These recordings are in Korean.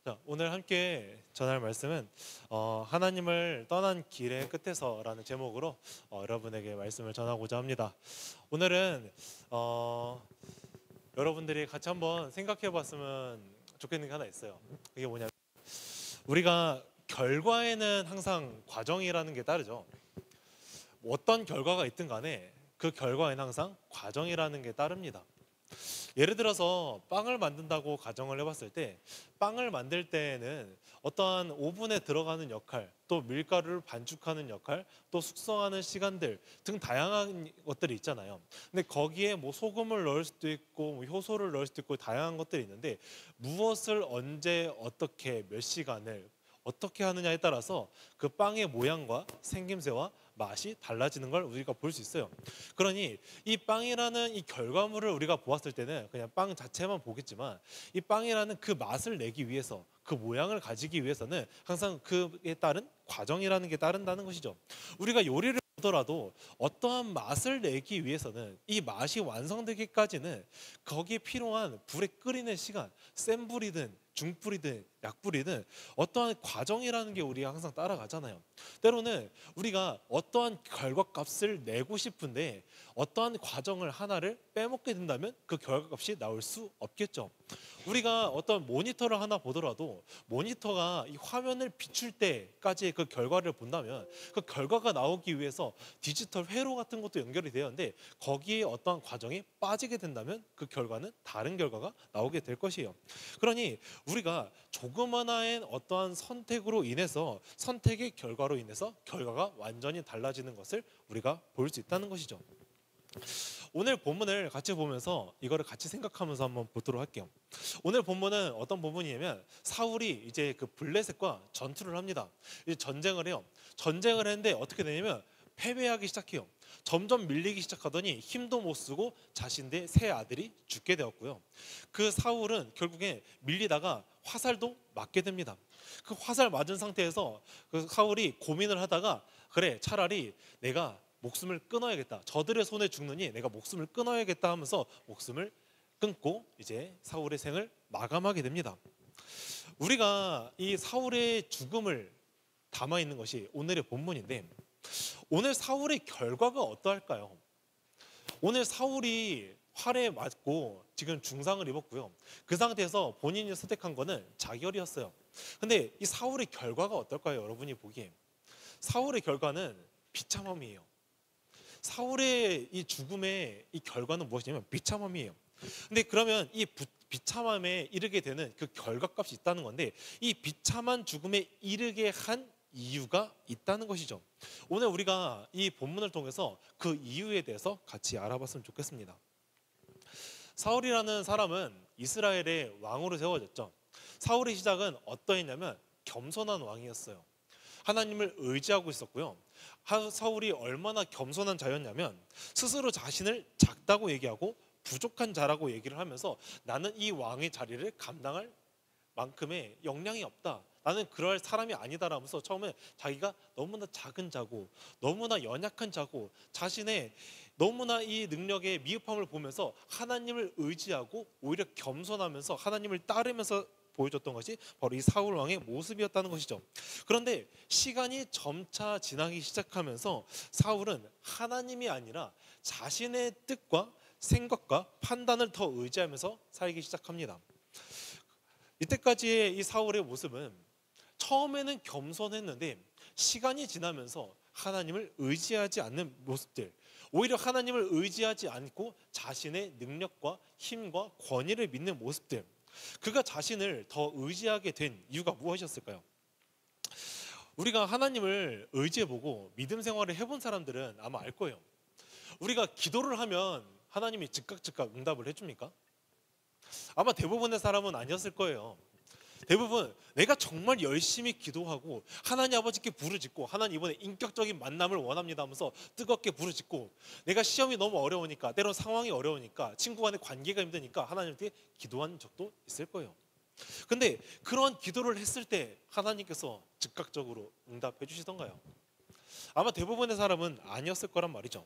자, 오늘 함께 전할 말씀은 하나님을 떠난 길의 끝에서라는 제목으로 여러분에게 말씀을 전하고자 합니다. 오늘은 여러분들이 같이 한번 생각해 봤으면 좋겠는 게 하나 있어요. 그게 뭐냐면 우리가 결과에는 항상 과정이라는 게 따르죠. 어떤 결과가 있든 간에 그 결과에는 항상 과정이라는 게 따릅니다. 예를 들어서 빵을 만든다고 가정을 해봤을 때 빵을 만들 때에는 어떠한 오븐에 들어가는 역할, 또 밀가루를 반죽하는 역할, 또 숙성하는 시간들 등 다양한 것들이 있잖아요. 근데 거기에 뭐 소금을 넣을 수도 있고 뭐 효소를 넣을 수도 있고 다양한 것들이 있는데 무엇을 언제 어떻게 몇 시간을 어떻게 하느냐에 따라서 그 빵의 모양과 생김새와 맛이 달라지는 걸 우리가 볼 수 있어요. 그러니 이 빵이라는 이 결과물을 우리가 보았을 때는 그냥 빵 자체만 보겠지만 이 빵이라는 그 맛을 내기 위해서 그 모양을 가지기 위해서는 항상 그에 따른 과정이라는 게 따른다는 것이죠. 우리가 요리를 보더라도 어떠한 맛을 내기 위해서는 이 맛이 완성되기까지는 거기에 필요한 불에 끓이는 시간, 센 불이든 중불이든 약불이든 어떠한 과정이라는 게 우리가 항상 따라가잖아요. 때로는 우리가 어떠한 결과값을 내고 싶은데 어떠한 과정을 하나를 빼먹게 된다면 그 결과값이 나올 수 없겠죠. 우리가 어떤 모니터를 하나 보더라도 모니터가 이 화면을 비출 때까지의 그 결과를 본다면 그 결과가 나오기 위해서 디지털 회로 같은 것도 연결이 되었는데 거기에 어떠한 과정이 빠지게 된다면 그 결과는 다른 결과가 나오게 될 것이에요. 그러니 우리가 조그마한 어떠한 선택으로 인해서 선택의 결과로 인해서 결과가 완전히 달라지는 것을 우리가 볼 수 있다는 것이죠. 오늘 본문을 같이 보면서 이거를 같이 생각하면서 한번 보도록 할게요. 오늘 본문은 어떤 본문이냐면 사울이 이제 그 블레셋과 전투를 합니다. 이제 전쟁을 해요. 전쟁을 했는데 어떻게 되냐면 패배하기 시작해요. 점점 밀리기 시작하더니 힘도 못 쓰고 자신의 세 아들이 죽게 되었고요. 그 사울은 결국에 밀리다가 화살도 맞게 됩니다. 그 화살 맞은 상태에서 그 사울이 고민을 하다가 그래 차라리 내가 목숨을 끊어야겠다. 저들의 손에 죽느니 내가 목숨을 끊어야겠다 하면서 목숨을 끊고 이제 사울의 생을 마감하게 됩니다. 우리가 이 사울의 죽음을 담아 있는 것이 오늘의 본문인데 오늘 사울의 결과가 어떠할까요? 오늘 사울이 활에 맞고 지금 중상을 입었고요. 그 상태에서 본인이 선택한 거는 자결이었어요. 근데 이 사울의 결과가 어떨까요? 여러분이 보기에 사울의 결과는 비참함이에요. 사울의 이 죽음의 이 결과는 무엇이냐면 비참함이에요. 근데 그러면 이 비참함에 이르게 되는 그 결과값이 있다는 건데 이 비참한 죽음에 이르게 한 이유가 있다는 것이죠. 오늘 우리가 이 본문을 통해서 그 이유에 대해서 같이 알아봤으면 좋겠습니다. 사울이라는 사람은 이스라엘의 왕으로 세워졌죠. 사울의 시작은 어떠했냐면 겸손한 왕이었어요. 하나님을 의지하고 있었고요. 사울이 얼마나 겸손한 자였냐면 스스로 자신을 작다고 얘기하고 부족한 자라고 얘기를 하면서 나는 이 왕의 자리를 감당할 만큼의 역량이 없다. 나는 그럴 사람이 아니다라면서 처음에 자기가 너무나 작은 자고 너무나 연약한 자고 자신의 너무나 이 능력의 미흡함을 보면서 하나님을 의지하고 오히려 겸손하면서 하나님을 따르면서 보여줬던 것이 바로 이 사울 왕의 모습이었다는 것이죠. 그런데 시간이 점차 지나기 시작하면서 사울은 하나님이 아니라 자신의 뜻과 생각과 판단을 더 의지하면서 살기 시작합니다. 이때까지의 이 사울의 모습은 처음에는 겸손했는데 시간이 지나면서 하나님을 의지하지 않는 모습들, 오히려 하나님을 의지하지 않고 자신의 능력과 힘과 권위를 믿는 모습들, 그가 자신을 더 의지하게 된 이유가 무엇이었을까요? 우리가 하나님을 의지해보고 믿음 생활을 해본 사람들은 아마 알 거예요. 우리가 기도를 하면 하나님이 즉각 응답을 해줍니까? 아마 대부분의 사람은 아니었을 거예요. 대부분 내가 정말 열심히 기도하고 하나님 아버지께 부르짖고 하나님 이번에 인격적인 만남을 원합니다 하면서 뜨겁게 부르짖고 내가 시험이 너무 어려우니까 때론 상황이 어려우니까 친구 간의 관계가 힘드니까 하나님께 기도한 적도 있을 거예요. 근데 그런 기도를 했을 때 하나님께서 즉각적으로 응답해 주시던가요? 아마 대부분의 사람은 아니었을 거란 말이죠.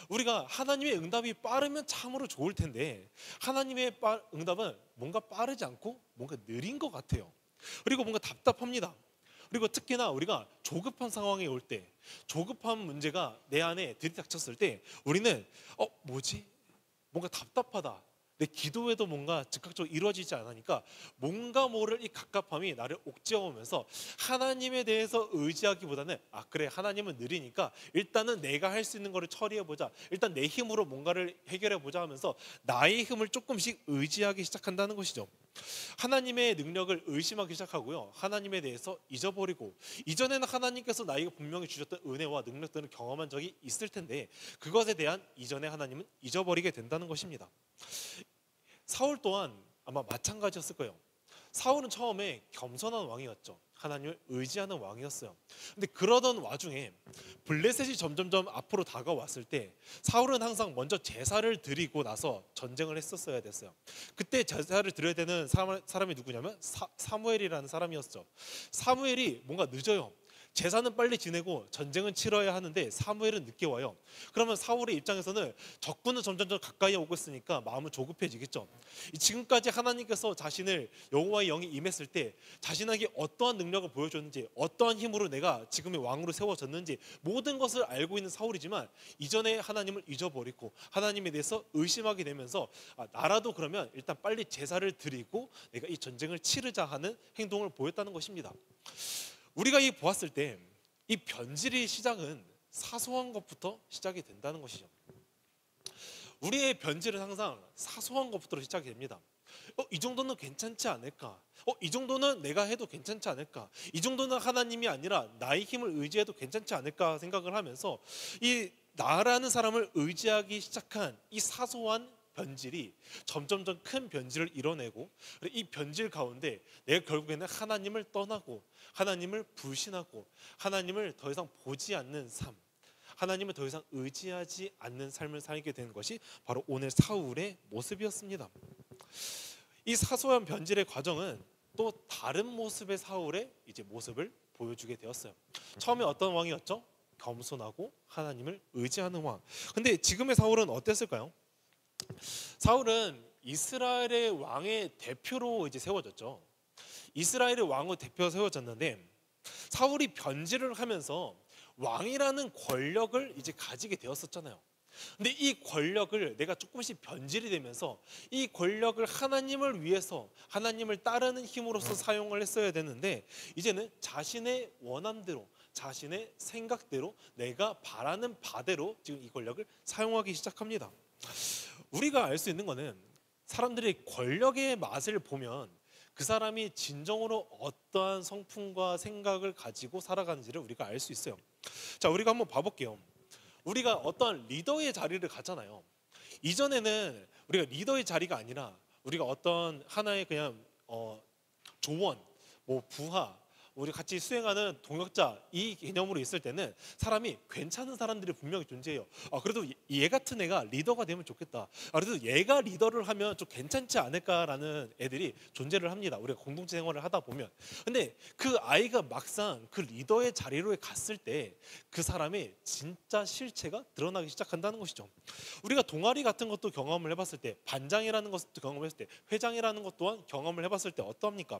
우리가 하나님의 응답이 빠르면 참으로 좋을 텐데 하나님의 응답은 뭔가 빠르지 않고 뭔가 느린 것 같아요. 그리고 뭔가 답답합니다. 그리고 특히나 우리가 조급한 상황에 올 때, 조급한 문제가 내 안에 들이닥쳤을 때 우리는 뭐지? 뭔가 답답하다. 내 기도에도 뭔가 즉각적으로 이루어지지 않으니까 뭔가 모를 이 갑갑함이 나를 옥죄어오면서 하나님에 대해서 의지하기보다는 그래, 하나님은 느리니까 일단은 내가 할 수 있는 거를 처리해보자, 일단 내 힘으로 뭔가를 해결해보자 하면서 나의 힘을 조금씩 의지하기 시작한다는 것이죠. 하나님의 능력을 의심하기 시작하고요, 하나님에 대해서 잊어버리고, 이전에는 하나님께서 나에게 분명히 주셨던 은혜와 능력들을 경험한 적이 있을 텐데 그것에 대한 이전의 하나님은 잊어버리게 된다는 것입니다. 사울 또한 아마 마찬가지였을 거예요. 사울은 처음에 겸손한 왕이었죠. 하나님을 의지하는 왕이었어요. 근데 그러던 와중에 블레셋이 점점점 앞으로 다가왔을 때 사울은 항상 먼저 제사를 드리고 나서 전쟁을 했었어야 됐어요. 그때 제사를 드려야 되는 사람이 누구냐면 사무엘이라는 사람이었죠. 사무엘이 뭔가 늦어요. 제사는 빨리 지내고 전쟁은 치러야 하는데 사무엘은 늦게 와요. 그러면 사울의 입장에서는 적군은 점점 가까이 오고 있으니까 마음은 조급해지겠죠. 지금까지 하나님께서 자신을, 여호와의 영이 임했을 때 자신에게 어떠한 능력을 보여줬는지, 어떠한 힘으로 내가 지금의 왕으로 세워졌는지 모든 것을 알고 있는 사울이지만 이전에 하나님을 잊어버리고 하나님에 대해서 의심하게 되면서 나라도 그러면 일단 빨리 제사를 드리고 내가 이 전쟁을 치르자 하는 행동을 보였다는 것입니다. 우리가 보았을 때 이 변질의 시작은 사소한 것부터 시작이 된다는 것이죠. 우리의 변질은 항상 사소한 것부터 시작이 됩니다. 이 정도는 괜찮지 않을까? 이 정도는 내가 해도 괜찮지 않을까? 이 정도는 하나님이 아니라 나의 힘을 의지해도 괜찮지 않을까 생각을 하면서 이 나라는 사람을 의지하기 시작한 이 사소한 변질이 점점점 큰 변질을 이뤄내고, 이 변질 가운데 내가 결국에는 하나님을 떠나고 하나님을 불신하고 하나님을 더 이상 보지 않는 삶, 하나님을 더 이상 의지하지 않는 삶을 살게 되는 것이 바로 오늘 사울의 모습이었습니다. 이 사소한 변질의 과정은 또 다른 모습의 사울의 이제 모습을 보여주게 되었어요. 처음에 어떤 왕이었죠? 겸손하고 하나님을 의지하는 왕. 근데 지금의 사울은 어땠을까요? 사울은 이스라엘의 왕의 대표로 이제 세워졌죠. 이스라엘의 왕의 대표로 세워졌는데 사울이 변질을 하면서 왕이라는 권력을 이제 가지게 되었었잖아요. 근데 이 권력을 내가 조금씩 변질이 되면서 이 권력을 하나님을 위해서, 하나님을 따르는 힘으로써 사용을 했어야 되는데 이제는 자신의 원함대로, 자신의 생각대로, 내가 바라는 바대로 지금 이 권력을 사용하기 시작합니다. 우리가 알 수 있는 거는 사람들이 권력의 맛을 보면 그 사람이 진정으로 어떠한 성품과 생각을 가지고 살아가는지를 우리가 알 수 있어요. 자, 우리가 한번 봐볼게요. 우리가 어떤 리더의 자리를 갖잖아요. 이전에는 우리가 리더의 자리가 아니라 우리가 어떤 하나의 그냥 조원, 부하, 우리 같이 수행하는 동역자, 이 개념으로 있을 때는 사람이 괜찮은 사람들이 분명히 존재해요. 그래도 얘 같은 애가 리더가 되면 좋겠다. 그래도 얘가 리더를 하면 좀 괜찮지 않을까라는 애들이 존재를 합니다. 우리가 공동체 생활을 하다 보면. 근데 그 아이가 막상 그 리더의 자리로 갔을 때 그 사람의 진짜 실체가 드러나기 시작한다는 것이죠. 우리가 동아리 같은 것도 경험을 해봤을 때, 반장이라는 것도 경험했을 때, 회장이라는 것 또한 경험을 해봤을 때 어떠합니까?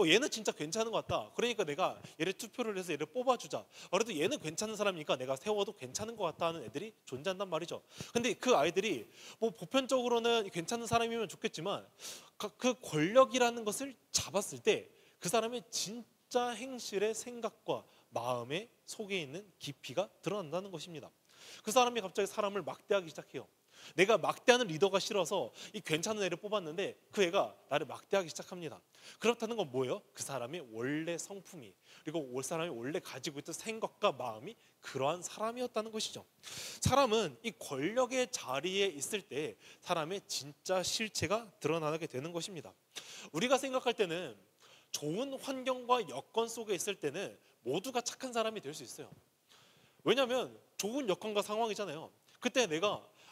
얘는 진짜 괜찮은 것 같다. 그러니까 내가 얘를 투표를 해서 얘를 뽑아주자. 그래도 얘는 괜찮은 사람이니까 내가 세워도 괜찮은 것 같다 하는 애들이 존재한단 말이죠. 근데 그 아이들이 보편적으로는 괜찮은 사람이면 좋겠지만 그 권력이라는 것을 잡았을 때 그 사람의 진짜 행실의 생각과 마음의 속에 있는 깊이가 드러난다는 것입니다. 그 사람이 갑자기 사람을 막대하기 시작해요. 내가 막대하는 리더가 싫어서 이 괜찮은 애를 뽑았는데 그 애가 나를 막대하기 시작합니다. 그렇다는 건 뭐예요? 그 사람의 원래 성품이, 그리고 올 사람이 원래 가지고 있던 생각과 마음이 그러한 사람이었다는 것이죠. 사람은 이 권력의 자리에 있을 때 사람의 진짜 실체가 드러나게 되는 것입니다. 우리가 생각할 때는 좋은 환경과 여건 속에 있을 때는 모두가 착한 사람이 될 수 있어요. 왜냐하면 좋은 여건과 상황이잖아요. 그때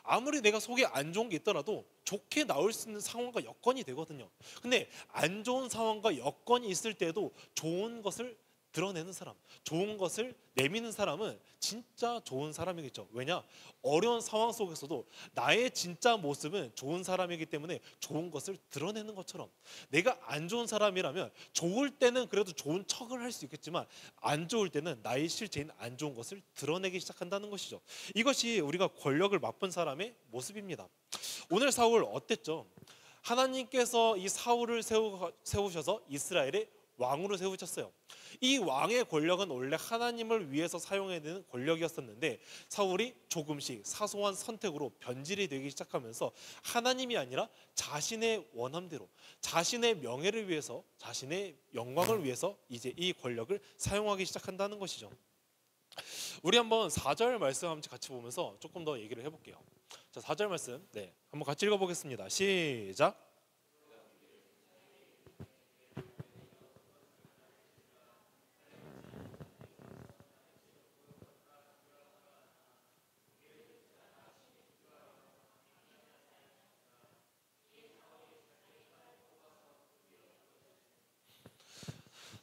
아무리 내가 속에 안 좋은 게 있더라도 좋게 나올 수 있는 상황과 여건이 되거든요. 근데 안 좋은 상황과 여건이 있을 때도 좋은 것을 드러내는 사람, 좋은 것을 내미는 사람은 진짜 좋은 사람이겠죠. 왜냐? 어려운 상황 속에서도 나의 진짜 모습은 좋은 사람이기 때문에 좋은 것을 드러내는 것처럼, 내가 안 좋은 사람이라면 좋을 때는 그래도 좋은 척을 할 수 있겠지만 안 좋을 때는 나의 실체인 안 좋은 것을 드러내기 시작한다는 것이죠. 이것이 우리가 권력을 맛본 사람의 모습입니다. 오늘 사울 어땠죠? 하나님께서 이 사울을 세우셔서 이스라엘의 왕으로 세우셨어요. 이 왕의 권력은 원래 하나님을 위해서 사용해야 되는 권력이었었는데 사울이 조금씩 사소한 선택으로 변질이 되기 시작하면서 하나님이 아니라 자신의 원함대로, 자신의 명예를 위해서, 자신의 영광을 위해서 이제 이 권력을 사용하기 시작한다는 것이죠. 우리 한번 4절 말씀 같이 보면서 조금 더 얘기를 해볼게요. 자, 4절 말씀 한번 같이 읽어보겠습니다. 시작.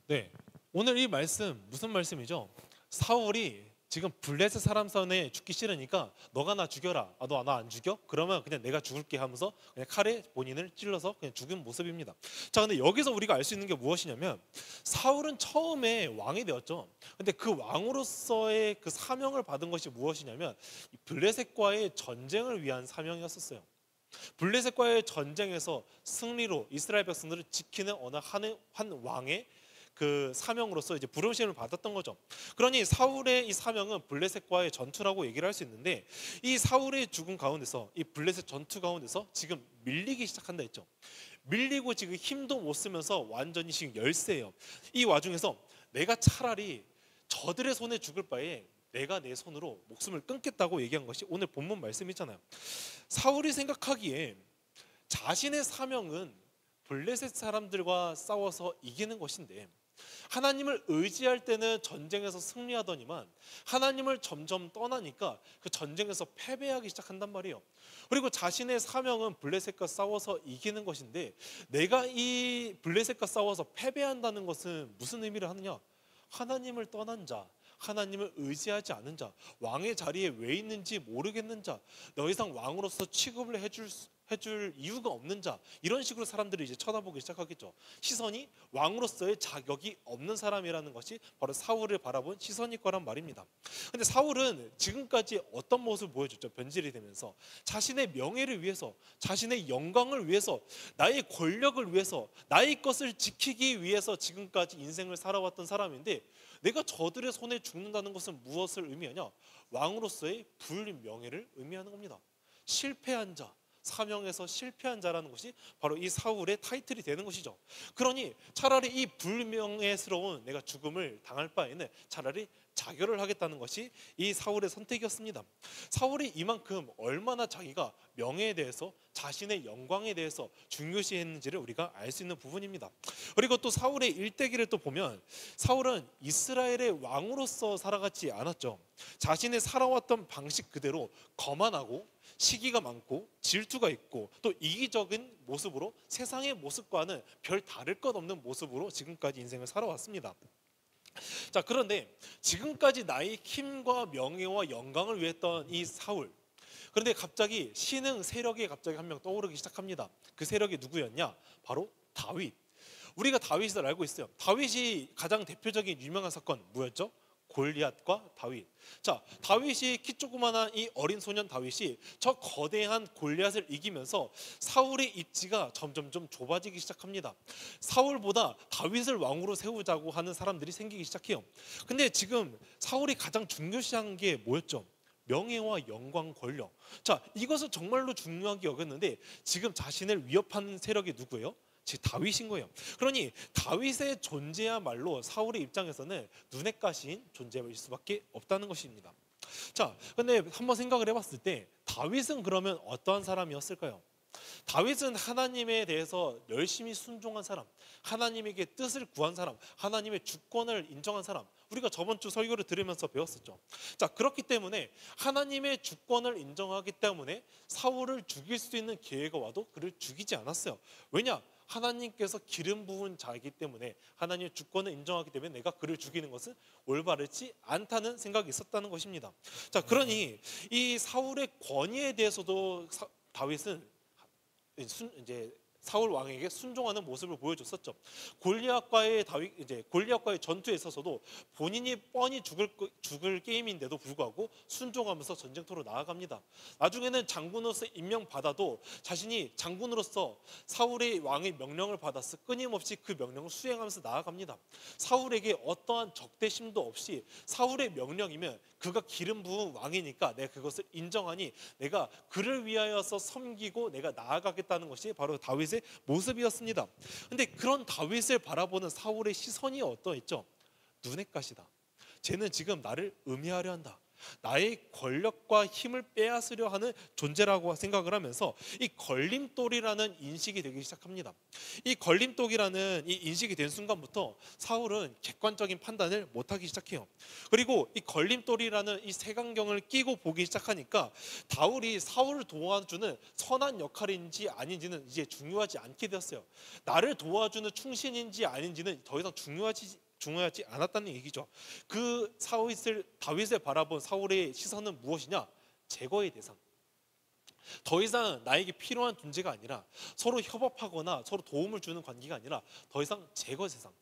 네, 오늘 이 말씀 무슨 말씀이죠? 사울이 지금 블레셋 사람 손에 죽기 싫으니까 너가 나 죽여라. 아, 너 나 안 죽여? 그러면 그냥 내가 죽을게 하면서 그냥 칼에 본인을 찔러서 그냥 죽은 모습입니다. 자, 근데 여기서 우리가 알 수 있는 게 무엇이냐면 사울은 처음에 왕이 되었죠. 근데 그 왕으로서의 그 사명을 받은 것이 무엇이냐면 블레셋과의 전쟁을 위한 사명이었었어요. 블레셋과의 전쟁에서 승리로 이스라엘 백성들을 지키는 어느 한 왕의 그 사명으로서 이제 부르심을 받았던 거죠. 그러니 사울의 이 사명은 블레셋과의 전투라고 얘기를 할 수 있는데 이 사울의 죽음 가운데서 이 블레셋 전투 가운데서 지금 밀리기 시작한다 했죠. 밀리고 지금 힘도 못 쓰면서 완전히 지금 열세예요. 이 와중에서 내가 차라리 저들의 손에 죽을 바에 내가 내 손으로 목숨을 끊겠다고 얘기한 것이 오늘 본문 말씀이잖아요. 사울이 생각하기에 자신의 사명은 블레셋 사람들과 싸워서 이기는 것인데 하나님을 의지할 때는 전쟁에서 승리하더니만 하나님을 점점 떠나니까 그 전쟁에서 패배하기 시작한단 말이에요. 그리고 자신의 사명은 블레셋과 싸워서 이기는 것인데 내가 이 블레셋과 싸워서 패배한다는 것은 무슨 의미를 하느냐? 하나님을 떠난 자, 하나님을 의지하지 않은 자, 왕의 자리에 왜 있는지 모르겠는 자, 더 이상 왕으로서 취급을 해줄 이유가 없는 자, 이런 식으로 사람들이 이제 쳐다보기 시작하겠죠. 시선이 왕으로서의 자격이 없는 사람이라는 것이 바로 사울을 바라본 시선일 거란 말입니다. 근데 사울은 지금까지 어떤 모습을 보여줬죠? 변질이 되면서 자신의 명예를 위해서, 자신의 영광을 위해서, 나의 권력을 위해서, 나의 것을 지키기 위해서 지금까지 인생을 살아왔던 사람인데 내가 저들의 손에 죽는다는 것은 무엇을 의미하냐? 왕으로서의 불명예를 의미하는 겁니다. 실패한 자, 사명에서 실패한 자라는 것이 바로 이 사울의 타이틀이 되는 것이죠. 그러니 차라리 이 불명예스러운 내가 죽음을 당할 바에는 차라리 자결을 하겠다는 것이 이 사울의 선택이었습니다. 사울이 이만큼 얼마나 자기가 명예에 대해서, 자신의 영광에 대해서 중요시했는지를 우리가 알 수 있는 부분입니다. 그리고 또 사울의 일대기를 또 보면 사울은 이스라엘의 왕으로서 살아가지 않았죠. 자신의 살아왔던 방식 그대로 거만하고 시기가 많고 질투가 있고 또 이기적인 모습으로 세상의 모습과는 별 다를 것 없는 모습으로 지금까지 인생을 살아왔습니다. 자, 그런데 지금까지 나의 힘과 명예와 영광을 위했던 이 사울, 그런데 갑자기 신흥 세력이 갑자기 한 명 떠오르기 시작합니다. 그 세력이 누구였냐? 바로 다윗. 우리가 다윗을 알고 있어요. 다윗이 가장 대표적인 유명한 사건 뭐였죠? 골리앗과 다윗. 자, 다윗이 키 조그만한 이 어린 소년 다윗이 저 거대한 골리앗을 이기면서 사울의 입지가 점점점 좁아지기 시작합니다. 사울보다 다윗을 왕으로 세우자고 하는 사람들이 생기기 시작해요. 근데 지금 사울이 가장 중요시한 게 뭐였죠? 명예와 영광, 권력. 자, 이것을 정말로 중요하게 여겼는데 지금 자신을 위협하는 세력이 누구예요? 즉 다윗인 거예요. 그러니 다윗의 존재야말로 사울의 입장에서는 눈에 까신 존재일 수밖에 없다는 것입니다. 자, 근데 한번 생각을 해봤을 때 다윗은 그러면 어떠한 사람이었을까요? 다윗은 하나님에 대해서 열심히 순종한 사람, 하나님에게 뜻을 구한 사람, 하나님의 주권을 인정한 사람, 우리가 저번 주 설교를 들으면서 배웠었죠. 자, 그렇기 때문에 하나님의 주권을 인정하기 때문에 사울을 죽일 수 있는 기회가 와도 그를 죽이지 않았어요. 왜냐? 하나님께서 기름 부은 자이기 때문에 하나님의 주권을 인정하기 때문에 내가 그를 죽이는 것은 올바르지 않다는 생각이 있었다는 것입니다. 자, 그러니 이 사울의 권위에 대해서도 다윗은 이제 사울 왕에게 순종하는 모습을 보여줬었죠. 골리앗과의 전투에 있어서도 본인이 뻔히 죽을 게임인데도 불구하고 순종하면서 전쟁터로 나아갑니다. 나중에는 장군으로서 임명받아도 자신이 장군으로서 사울의 왕의 명령을 받아서 끊임없이 그 명령을 수행하면서 나아갑니다. 사울에게 어떠한 적대심도 없이 사울의 명령이면 그가 기름 부은 왕이니까 내가 그것을 인정하니 내가 그를 위하여서 섬기고 내가 나아가겠다는 것이 바로 다윗의 모습이었습니다. 근데 그런 다윗을 바라보는 사울의 시선이 어떠했죠? 눈의 가시다. 쟤는 지금 나를 음해하려 한다. 나의 권력과 힘을 빼앗으려 하는 존재라고 생각을 하면서 이 걸림돌이라는 인식이 되기 시작합니다. 이 걸림돌이라는 이 인식이 된 순간부터 사울은 객관적인 판단을 못하기 시작해요. 그리고 이 걸림돌이라는 이 색안경을 끼고 보기 시작하니까 다윗이 사울을 도와주는 선한 역할인지 아닌지는 이제 중요하지 않게 되었어요. 나를 도와주는 충신인지 아닌지는 더 이상 중요하지 않았다는 얘기죠. 그 다윗을 바라본 사울의 시선은 무엇이냐? 제거의 대상. 더 이상 나에게 필요한 존재가 아니라 서로 협업하거나 서로 도움을 주는 관계가 아니라 더 이상 제거 대상.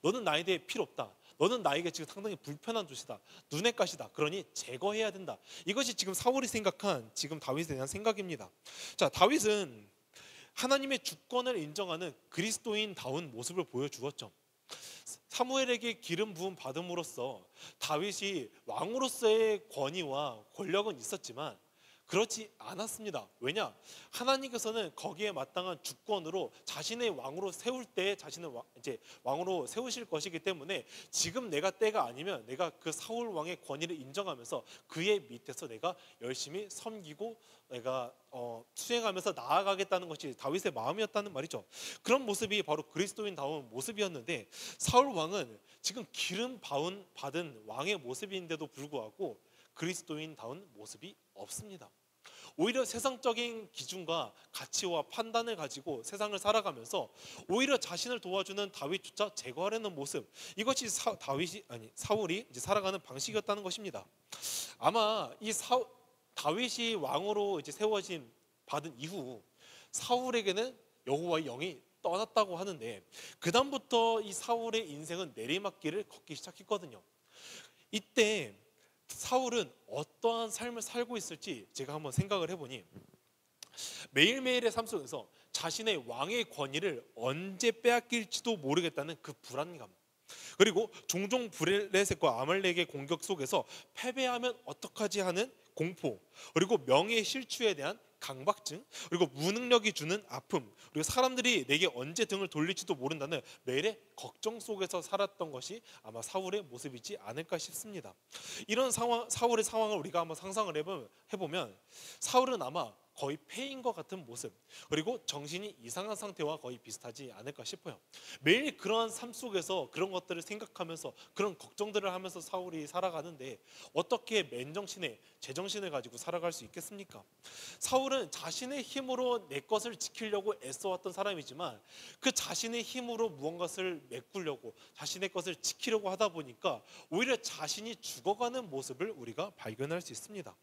너는 나에 대해 필요 없다. 너는 나에게 지금 상당히 불편한 존재다. 눈의 가시다. 그러니 제거해야 된다. 이것이 지금 사울이 생각한 지금 다윗에 대한 생각입니다. 자, 다윗은 하나님의 주권을 인정하는 그리스도인다운 모습을 보여주었죠. 사무엘에게 기름 부음 받음으로써 다윗이 왕으로서의 권위와 권력은 있었지만 그렇지 않았습니다. 왜냐? 하나님께서는 거기에 마땅한 주권으로 자신의 왕으로 세울 때 자신을 이제 왕으로 세우실 것이기 때문에 지금 내가 때가 아니면 내가 그 사울 왕의 권위를 인정하면서 그의 밑에서 내가 열심히 섬기고 내가 수행하면서 나아가겠다는 것이 다윗의 마음이었다는 말이죠. 그런 모습이 바로 그리스도인다운 모습이었는데 사울 왕은 지금 기름 받은 왕의 모습인데도 불구하고 그리스도인다운 모습이 없습니다. 오히려 세상적인 기준과 가치와 판단을 가지고 세상을 살아가면서 오히려 자신을 도와주는 다윗조차 제거하려는 모습, 이것이 사울이 이제 살아가는 방식이었다는 것입니다. 아마 다윗이 왕으로 이제 세워진 받은 이후 사울에게는 여호와의 영이 떠났다고 하는데 그 다음부터 이 사울의 인생은 내리막길을 걷기 시작했거든요. 이때 사울은 어떠한 삶을 살고 있을지 제가 한번 생각을 해보니 매일매일의 삶 속에서 자신의 왕의 권위를 언제 빼앗길지도 모르겠다는 그 불안감, 그리고 종종 브레셋과 아말렉의 공격 속에서 패배하면 어떡하지 하는 공포, 그리고 명예의 실추에 대한 강박증, 그리고 무능력이 주는 아픔, 그리고 사람들이 내게 언제 등을 돌릴지도 모른다는 매일의 걱정 속에서 살았던 것이 아마 사울의 모습이지 않을까 싶습니다. 이런 사울의 상황을 우리가 한번 상상을 해보면 사울은 아마 거의 폐인 것 같은 모습, 그리고 정신이 이상한 상태와 거의 비슷하지 않을까 싶어요. 매일 그러한 삶 속에서 그런 것들을 생각하면서 그런 걱정들을 하면서 사울이 살아가는데 어떻게 맨정신에 제정신을 가지고 살아갈 수 있겠습니까? 사울은 자신의 힘으로 내 것을 지키려고 애써왔던 사람이지만 그 자신의 힘으로 무언가를 메꾸려고 자신의 것을 지키려고 하다 보니까 오히려 자신이 죽어가는 모습을 우리가 발견할 수 있습니다.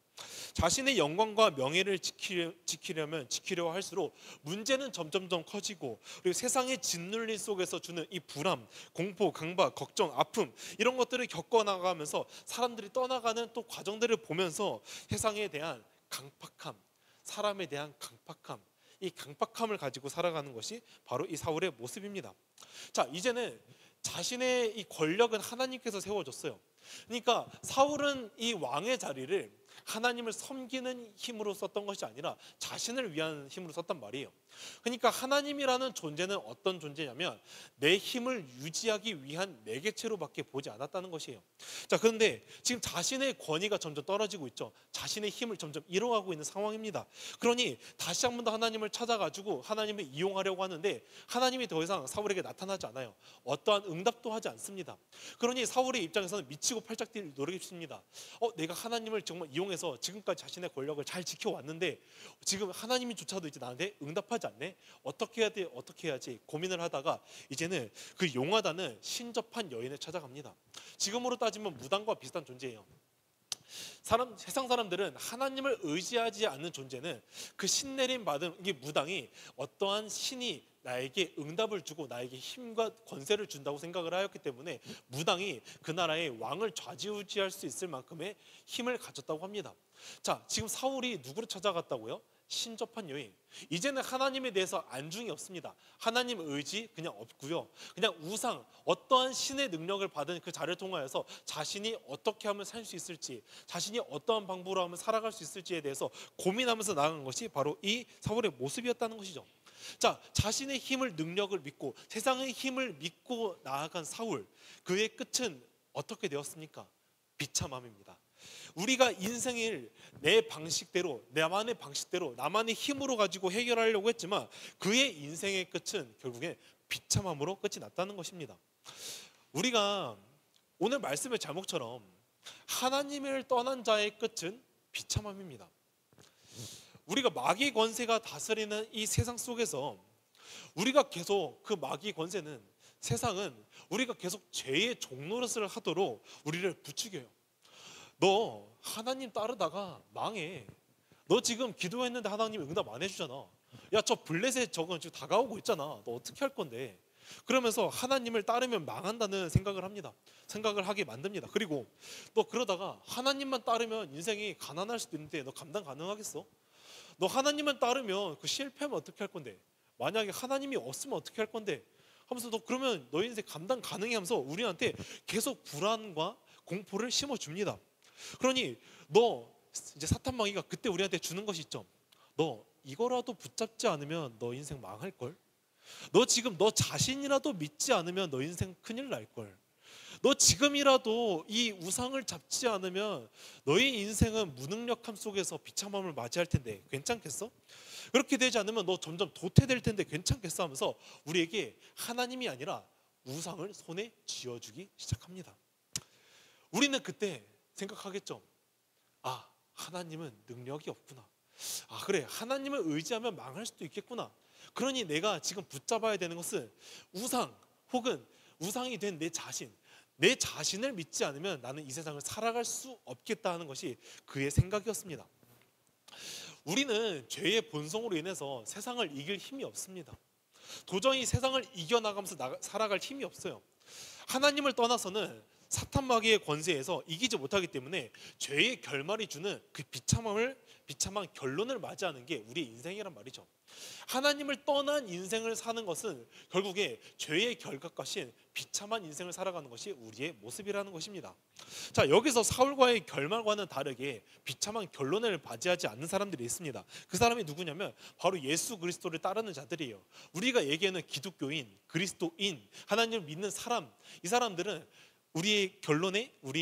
자신의 영광과 명예를 지키려 할수록 문제는 점점점 커지고, 그리고 세상의 짓눌림 속에서 주는 이 불안, 공포, 강박, 걱정, 아픔, 이런 것들을 겪어나가면서 사람들이 떠나가는 또 과정들을 보면서 세상에 대한 강팍함, 사람에 대한 강팍함, 이 강팍함을 가지고 살아가는 것이 바로 이 사울의 모습입니다. 자, 이제는 자신의 이 권력은 하나님께서 세워줬어요. 그러니까 사울은 이 왕의 자리를 하나님을 섬기는 힘으로 썼던 것이 아니라 자신을 위한 힘으로 썼단 말이에요. 그러니까 하나님이라는 존재는 어떤 존재냐면 내 힘을 유지하기 위한 매개체로밖에 보지 않았다는 것이에요. 자, 그런데 지금 자신의 권위가 점점 떨어지고 있죠. 자신의 힘을 점점 잃어가고 있는 상황입니다. 그러니 다시 한 번 더 하나님을 찾아가지고 하나님을 이용하려고 하는데 하나님이 더 이상 사울에게 나타나지 않아요. 어떠한 응답도 하지 않습니다. 그러니 사울의 입장에서는 미치고 팔짝 뛸 노력이 있습니다. 내가 하나님을 정말 이용해 이용해서 지금까지 자신의 권력을 잘 지켜왔는데 지금 하나님조차도 이제 나한테 응답하지 않네. 어떻게 해야 돼? 어떻게 해야지? 고민을 하다가 이제는 그 용하다는 신접한 여인을 찾아갑니다. 지금으로 따지면 무당과 비슷한 존재예요. 세상 사람들은 하나님을 의지하지 않는 존재는 그 신내림 받은 이 무당이 어떠한 신이 나에게 응답을 주고 나에게 힘과 권세를 준다고 생각을 하였기 때문에 무당이 그 나라의 왕을 좌지우지할 수 있을 만큼의 힘을 가졌다고 합니다. 자, 지금 사울이 누구를 찾아갔다고요? 신접한 여인. 이제는 하나님에 대해서 안중이 없습니다. 하나님 의지 그냥 없고요. 그냥 우상, 어떠한 신의 능력을 받은 그 자를 통하여서 자신이 어떻게 하면 살 수 있을지, 자신이 어떠한 방법으로 하면 살아갈 수 있을지에 대해서 고민하면서 나아간 것이 바로 이 사울의 모습이었다는 것이죠. 자, 자신의 힘을, 능력을 믿고 세상의 힘을 믿고 나아간 사울, 그의 끝은 어떻게 되었습니까? 비참함입니다. 우리가 인생을 내 방식대로, 나만의 방식대로, 나만의 힘으로 가지고 해결하려고 했지만 그의 인생의 끝은 결국에 비참함으로 끝이 났다는 것입니다. 우리가 오늘 말씀의 제목처럼 하나님을 떠난 자의 끝은 비참함입니다. 우리가 마귀 권세가 다스리는 이 세상 속에서 우리가 계속 그 마귀 권세는, 세상은 우리가 계속 죄의 종노릇을 하도록 우리를 부추겨요. 너 하나님 따르다가 망해. 너 지금 기도했는데 하나님 응답 안 해주잖아. 야, 저 블레셋 저건 지금 다가오고 있잖아. 너 어떻게 할 건데? 그러면서 하나님을 따르면 망한다는 생각을 합니다. 생각을 하게 만듭니다. 그리고 너 그러다가 하나님만 따르면 인생이 가난할 수도 있는데 너 감당 가능하겠어? 너 하나님만 따르면 그 실패하면 어떻게 할 건데? 만약에 하나님이 없으면 어떻게 할 건데? 하면서 너 그러면 너 인생 감당 가능해 하면서 우리한테 계속 불안과 공포를 심어줍니다. 그러니 너 이제 사탄마귀가 그때 우리한테 주는 것이 있죠. 너 이거라도 붙잡지 않으면 너 인생 망할걸? 너 지금 너 자신이라도 믿지 않으면 너 인생 큰일 날걸? 너 지금이라도 이 우상을 잡지 않으면 너의 인생은 무능력함 속에서 비참함을 맞이할 텐데 괜찮겠어? 그렇게 되지 않으면 너 점점 도태될 텐데 괜찮겠어? 하면서 우리에게 하나님이 아니라 우상을 손에 쥐어주기 시작합니다. 우리는 그때 생각하겠죠. 아, 하나님은 능력이 없구나. 아, 그래, 하나님을 의지하면 망할 수도 있겠구나. 그러니 내가 지금 붙잡아야 되는 것은 우상 혹은 우상이 된 내 자신, 내 자신을 믿지 않으면 나는 이 세상을 살아갈 수 없겠다 하는 것이 그의 생각이었습니다. 우리는 죄의 본성으로 인해서 세상을 이길 힘이 없습니다. 도저히 세상을 이겨나가면서 살아갈 힘이 없어요. 하나님을 떠나서는 사탄 마귀의 권세에서 이기지 못하기 때문에 죄의 결말이 주는 그 비참한 결론을 맞이하는 게 우리의 인생이란 말이죠. 하나님을 떠난 인생을 사는 것은 결국에 죄의 결과값인 비참한 인생을 살아가는 것이 우리의 모습이라는 것입니다. 자, 여기서 사울과의 결말과는 다르게 비참한 결론을 맞이하지 않는 사람들이 있습니다. 그 사람이 누구냐면 바로 예수 그리스도를 따르는 자들이에요. 우리가 얘기하는 기독교인, 그리스도인, 하나님을 믿는 사람, 이 사람들은 우리의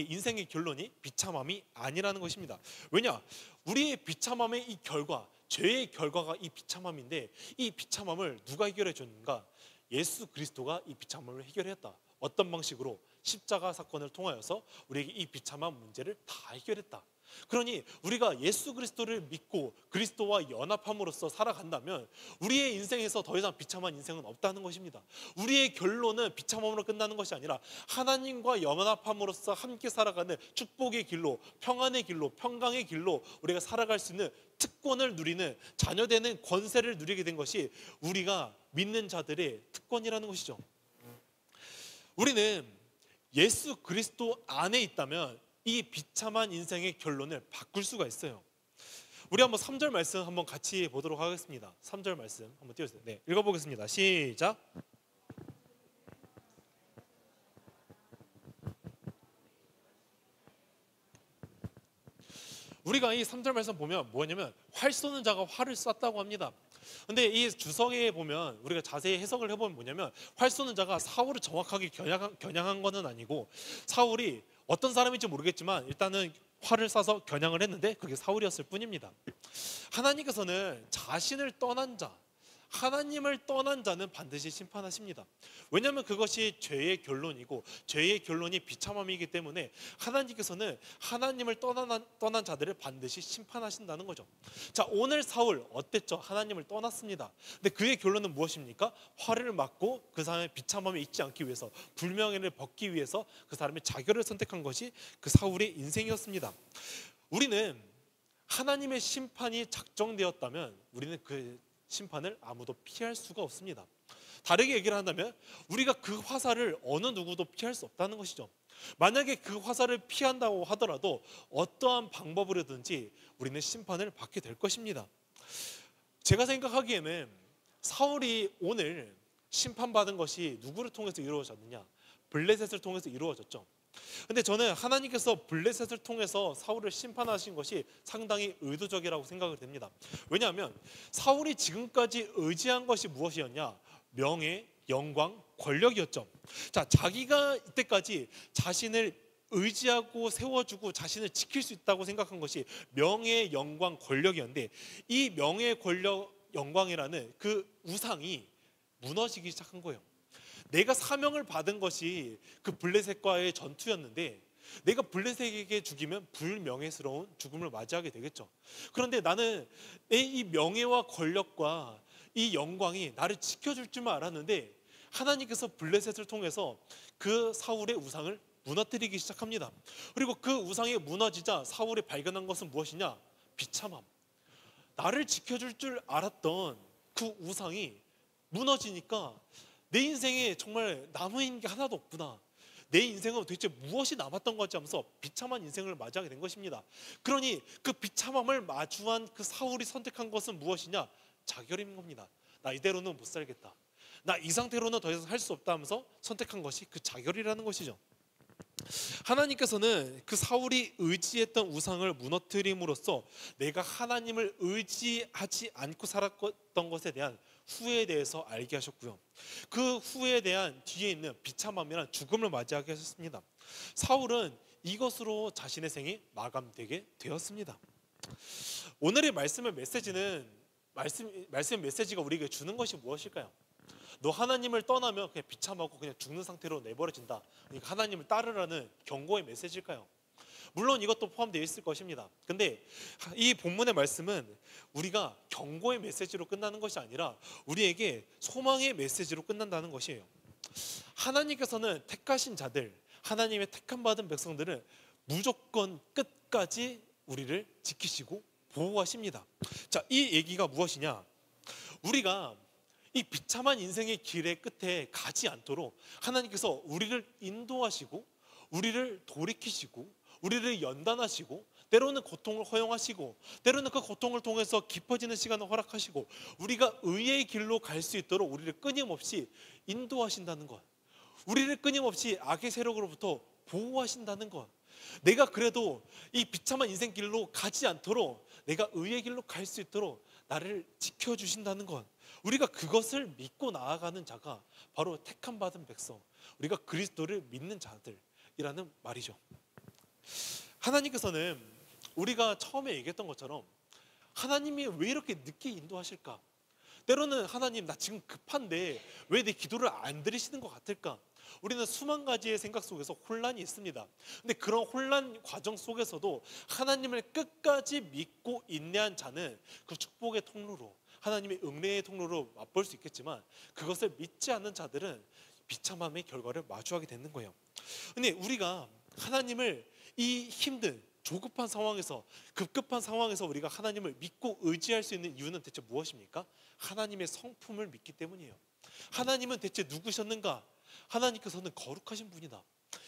인생의 결론이 비참함이 아니라는 것입니다. 왜냐? 우리의 비참함의 이 결과, 죄의 결과가 이 비참함인데 이 비참함을 누가 해결해 줬는가? 예수 그리스도가 이 비참함을 해결했다. 어떤 방식으로? 십자가 사건을 통하여서 우리에게 이 비참한 문제를 다 해결했다. 그러니 우리가 예수 그리스도를 믿고 그리스도와 연합함으로써 살아간다면 우리의 인생에서 더 이상 비참한 인생은 없다는 것입니다. 우리의 결론은 비참함으로 끝나는 것이 아니라 하나님과 연합함으로써 함께 살아가는 축복의 길로, 평안의 길로, 평강의 길로 우리가 살아갈 수 있는 특권을 누리는, 자녀되는 권세를 누리게 된 것이 우리가 믿는 자들의 특권이라는 것이죠. 우리는 예수 그리스도 안에 있다면 이 비참한 인생의 결론을 바꿀 수가 있어요. 우리 한번 3절 말씀 한번 같이 보도록 하겠습니다. 3절 말씀 한번 띄워주세요. 네, 읽어보겠습니다. 시작. 우리가 이 3절 말씀 보면 뭐냐면 활 쏘는 자가 활을 쐈다고 합니다. 근데 이 주석에 보면 우리가 자세히 해석을 해보면 뭐냐면 활 쏘는 자가 사울을 정확하게 겨냥한 것은 아니고 사울이 어떤 사람인지 모르겠지만 일단은 활을 쏴서 겨냥을 했는데 그게 사울이었을 뿐입니다. 하나님께서는 자신을 떠난 자, 하나님을 떠난 자는 반드시 심판하십니다. 왜냐하면 그것이 죄의 결론이고 죄의 결론이 비참함이기 때문에 하나님께서는 하나님을 떠난 자들을 반드시 심판하신다는 거죠. 자, 오늘 사울 어땠죠? 하나님을 떠났습니다. 근데 그의 결론은 무엇입니까? 화를 맞고 그 사람의 비참함에 있지 않기 위해서, 불명예를 벗기 위해서 그 사람의 자결을 선택한 것이 그 사울의 인생이었습니다. 우리는 하나님의 심판이 작정되었다면 우리는 그 심판을 아무도 피할 수가 없습니다. 다르게 얘기를 한다면 우리가 그 화살을 어느 누구도 피할 수 없다는 것이죠. 만약에 그 화살을 피한다고 하더라도 어떠한 방법으로든지 우리는 심판을 받게 될 것입니다. 제가 생각하기에는 사울이 오늘 심판받은 것이 누구를 통해서 이루어졌느냐? 블레셋을 통해서 이루어졌죠. 근데 저는 하나님께서 블레셋을 통해서 사울을 심판하신 것이 상당히 의도적이라고 생각을 됩니다. 왜냐하면 사울이 지금까지 의지한 것이 무엇이었냐? 명예, 영광, 권력이었죠. 자, 자기가 이때까지 자신을 의지하고 세워주고 자신을 지킬 수 있다고 생각한 것이 명예, 영광, 권력이었는데 이 명예, 권력, 영광이라는 그 우상이 무너지기 시작한 거예요. 내가 사명을 받은 것이 그 블레셋과의 전투였는데 내가 블레셋에게 죽이면 불명예스러운 죽음을 맞이하게 되겠죠. 그런데 나는 내 이 명예와 권력과 이 영광이 나를 지켜줄 줄만 알았는데 하나님께서 블레셋을 통해서 그 사울의 우상을 무너뜨리기 시작합니다. 그리고 그 우상이 무너지자 사울이 발견한 것은 무엇이냐? 비참함. 나를 지켜줄 줄 알았던 그 우상이 무너지니까 내 인생에 정말 남은 게 하나도 없구나. 내 인생은 도대체 무엇이 남았던 거지 하면서 비참한 인생을 맞이하게 된 것입니다. 그러니 그 비참함을 마주한 그 사울이 선택한 것은 무엇이냐? 자결인 겁니다. 나 이대로는 못 살겠다. 나 이 상태로는 더 이상 살 수 없다 하면서 선택한 것이 그 자결이라는 것이죠. 하나님께서는 그 사울이 의지했던 우상을 무너뜨림으로써 내가 하나님을 의지하지 않고 살았던 것에 대한 후회에 대해서 알게 하셨고요. 그 후회에 대한 뒤에 있는 비참함이란 죽음을 맞이하게 하셨습니다. 사울은 이것으로 자신의 생이 마감되게 되었습니다. 오늘의 말씀의 메시지는 말씀의 메시지가 우리에게 주는 것이 무엇일까요? 너 하나님을 떠나면 그냥 비참하고 그냥 죽는 상태로 내버려진다. 그러니까 하나님을 따르라는 경고의 메시지일까요? 물론 이것도 포함되어 있을 것입니다. 근데 이 본문의 말씀은 우리가 경고의 메시지로 끝나는 것이 아니라 우리에게 소망의 메시지로 끝난다는 것이에요. 하나님께서는 택하신 자들, 하나님의 택함 받은 백성들은 무조건 끝까지 우리를 지키시고 보호하십니다. 자, 이 얘기가 무엇이냐? 우리가 이 비참한 인생의 길의 끝에 가지 않도록 하나님께서 우리를 인도하시고 우리를 돌이키시고 우리를 연단하시고 때로는 고통을 허용하시고 때로는 그 고통을 통해서 깊어지는 시간을 허락하시고 우리가 의의 길로 갈 수 있도록 우리를 끊임없이 인도하신다는 것, 우리를 끊임없이 악의 세력으로부터 보호하신다는 것, 내가 그래도 이 비참한 인생 길로 가지 않도록 내가 의의 길로 갈 수 있도록 나를 지켜주신다는 것, 우리가 그것을 믿고 나아가는 자가 바로 택함 받은 백성, 우리가 그리스도를 믿는 자들이라는 말이죠. 하나님께서는 우리가 처음에 얘기했던 것처럼 하나님이 왜 이렇게 늦게 인도하실까? 때로는 하나님 나 지금 급한데 왜 내 기도를 안 들으시는 것 같을까? 우리는 수만 가지의 생각 속에서 혼란이 있습니다. 근데 그런 혼란 과정 속에서도 하나님을 끝까지 믿고 인내한 자는 그 축복의 통로로, 하나님의 은혜의 통로로 맛볼 수 있겠지만 그것을 믿지 않는 자들은 비참함의 결과를 마주하게 되는 거예요. 근데 우리가 하나님을 이 힘든 조급한 상황에서, 급급한 상황에서 우리가 하나님을 믿고 의지할 수 있는 이유는 대체 무엇입니까? 하나님의 성품을 믿기 때문이에요. 하나님은 대체 누구셨는가? 하나님께서는 거룩하신 분이다.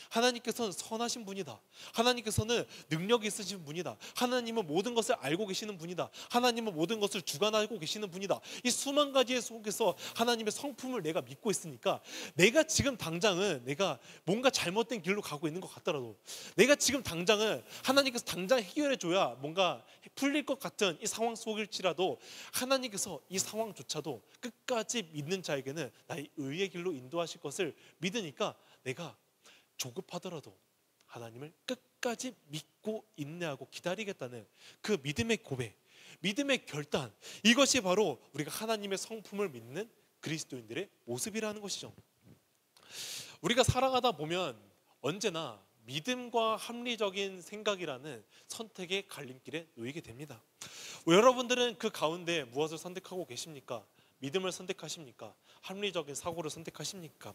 하나님께서는 선하신 분이다. 하나님께서는 능력이 있으신 분이다. 하나님은 모든 것을 알고 계시는 분이다. 하나님은 모든 것을 주관하고 계시는 분이다. 이 수만 가지의 속에서 하나님의 성품을 내가 믿고 있으니까 내가 지금 당장은 내가 뭔가 잘못된 길로 가고 있는 것 같더라도, 내가 지금 당장은 하나님께서 당장 해결해 줘야 뭔가 풀릴 것 같은 이 상황 속일지라도 하나님께서 이 상황조차도 끝까지 믿는 자에게는 나의 의의 길로 인도하실 것을 믿으니까 내가 조급하더라도 하나님을 끝까지 믿고 인내하고 기다리겠다는 그 믿음의 고백, 믿음의 결단, 이것이 바로 우리가 하나님의 성품을 믿는 그리스도인들의 모습이라는 것이죠. 우리가 살아가다 보면 언제나 믿음과 합리적인 생각이라는 선택의 갈림길에 놓이게 됩니다. 여러분들은 그 가운데 무엇을 선택하고 계십니까? 믿음을 선택하십니까? 합리적인 사고를 선택하십니까?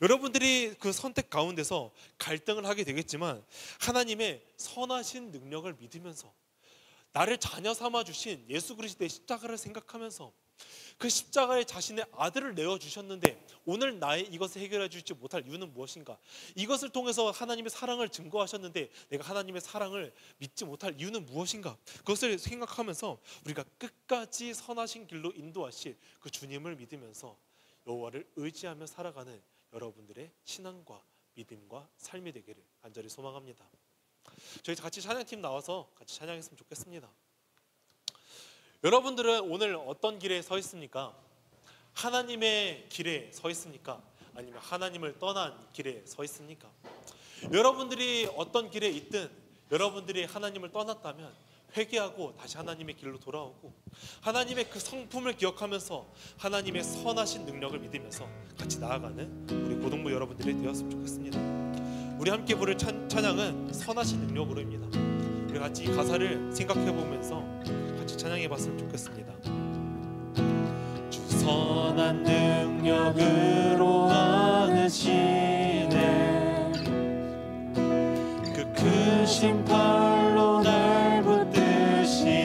여러분들이 그 선택 가운데서 갈등을 하게 되겠지만 하나님의 선하신 능력을 믿으면서 나를 자녀 삼아 주신 예수 그리스도의 십자가를 생각하면서 그 십자가에 자신의 아들을 내어주셨는데 오늘 나의 이것을 해결해 주지 못할 이유는 무엇인가? 이것을 통해서 하나님의 사랑을 증거하셨는데 내가 하나님의 사랑을 믿지 못할 이유는 무엇인가? 그것을 생각하면서 우리가 끝까지 선하신 길로 인도하실 그 주님을 믿으면서 여호와를 의지하며 살아가는 여러분들의 신앙과 믿음과 삶이 되기를 간절히 소망합니다. 저희 같이 찬양팀 나와서 같이 찬양했으면 좋겠습니다. 여러분들은 오늘 어떤 길에 서 있습니까? 하나님의 길에 서 있습니까? 아니면 하나님을 떠난 길에 서 있습니까? 여러분들이 어떤 길에 있든 여러분들이 하나님을 떠났다면 회개하고 다시 하나님의 길로 돌아오고 하나님의 그 성품을 기억하면서 하나님의 선하신 능력을 믿으면서 같이 나아가는 우리 고등부 여러분들이 되었으면 좋겠습니다. 우리 함께 부를 찬양은 선하신 능력으로입니다. 우리 같이 이 가사를 생각해보면서 같이 찬양해봤으면 좋겠습니다. 주 선한 능력으로 안으시네 그 크신 팔로 날 붙드시네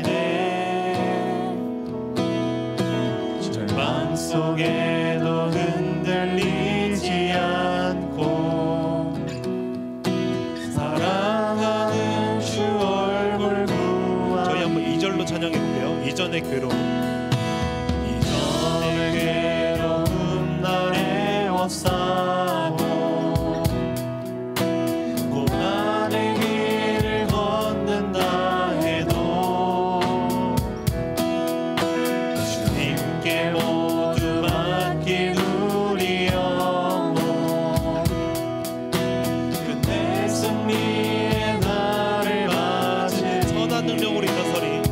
절망 속에도 흔들리지 않고 사랑하는 주 얼굴 구하. 저희 한번 2절로 찬양해볼게요. 이전의 괴로움 날 애워싸고 고난의 길을 걷는다 해도 주님께 모두 맡긴 우리 영혼 끝내 승리의 날을 맞으리 선한 능력으로 일어서리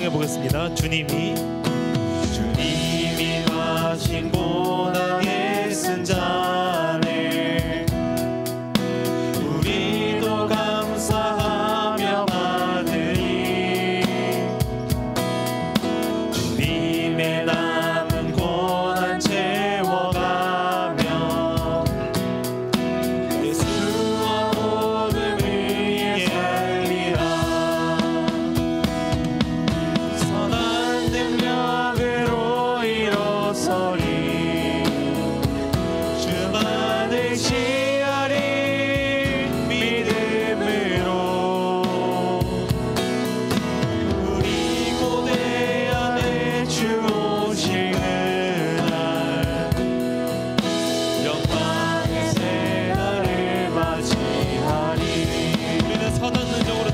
보겠습니다. 주님이 마신 고난의 쓴 잔을 우리도 감사하며 받으리 주님의 남은 고난 채워가며 예수와 복음을 위해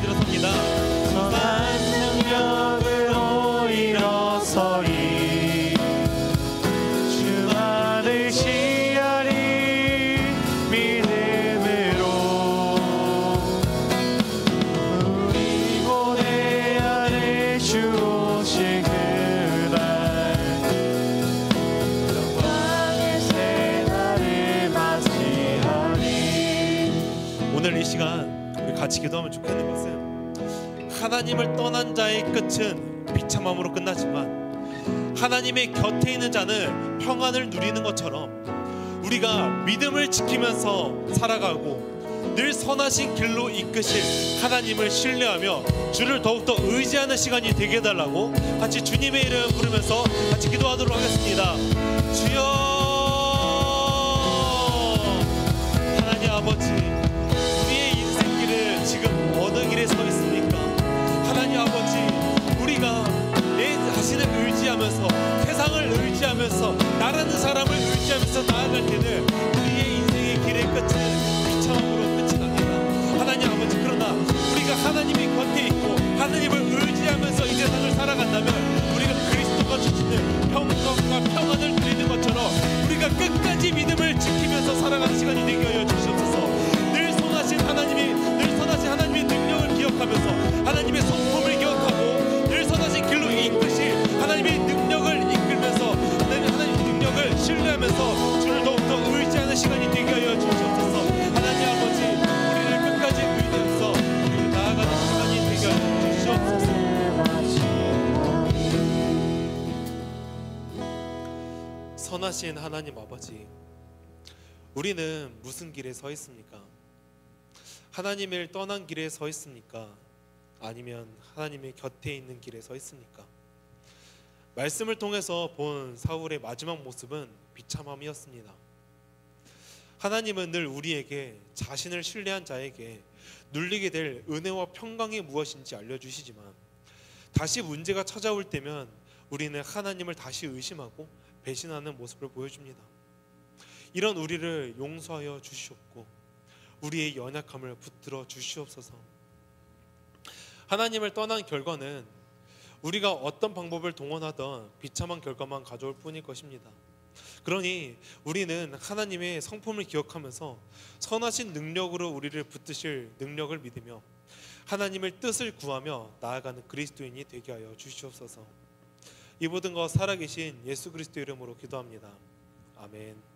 살리라 오늘 이 시간 우리 같이 기도하면 좋겠는 것은 하나님을 떠난 자의 끝은 비참함으로 끝나지만 하나님의 곁에 있는 자는 평안을 누리는 것처럼 우리가 믿음을 지키면서 살아가고 늘 선하신 길로 이끄실 하나님을 신뢰하며 주를 더욱더 의지하는 시간이 되게 해달라고 같이 주님의 이름 부르면서 같이 기도하도록 하겠습니다. 주여 하나님 아버지 지금 어느 길에 서 있습니까? 하나님 아버지 우리가 내 자신을 의지하면서 세상을 의지하면서 선하신 하나님 아버지, 우리는 무슨 길에 서 있습니까? 하나님을 떠난 길에 서 있습니까? 아니면 하나님의 곁에 있는 길에 서 있습니까? 말씀을 통해서 본 사울의 마지막 모습은 비참함이었습니다. 하나님은 늘 우리에게 자신을 신뢰한 자에게 누리게 될 은혜와 평강이 무엇인지 알려주시지만, 다시 문제가 찾아올 때면 우리는 하나님을 다시 의심하고 배신하는 모습을 보여줍니다. 이런 우리를 용서하여 주시옵고 우리의 연약함을 붙들어 주시옵소서. 하나님을 떠난 결과는 우리가 어떤 방법을 동원하던 비참한 결과만 가져올 뿐일 것입니다. 그러니 우리는 하나님의 성품을 기억하면서 선하신 능력으로 우리를 붙드실 능력을 믿으며 하나님의 뜻을 구하며 나아가는 그리스도인이 되게 하여 주시옵소서. 이 모든 것 살아계신 예수 그리스도 이름으로 기도합니다. 아멘.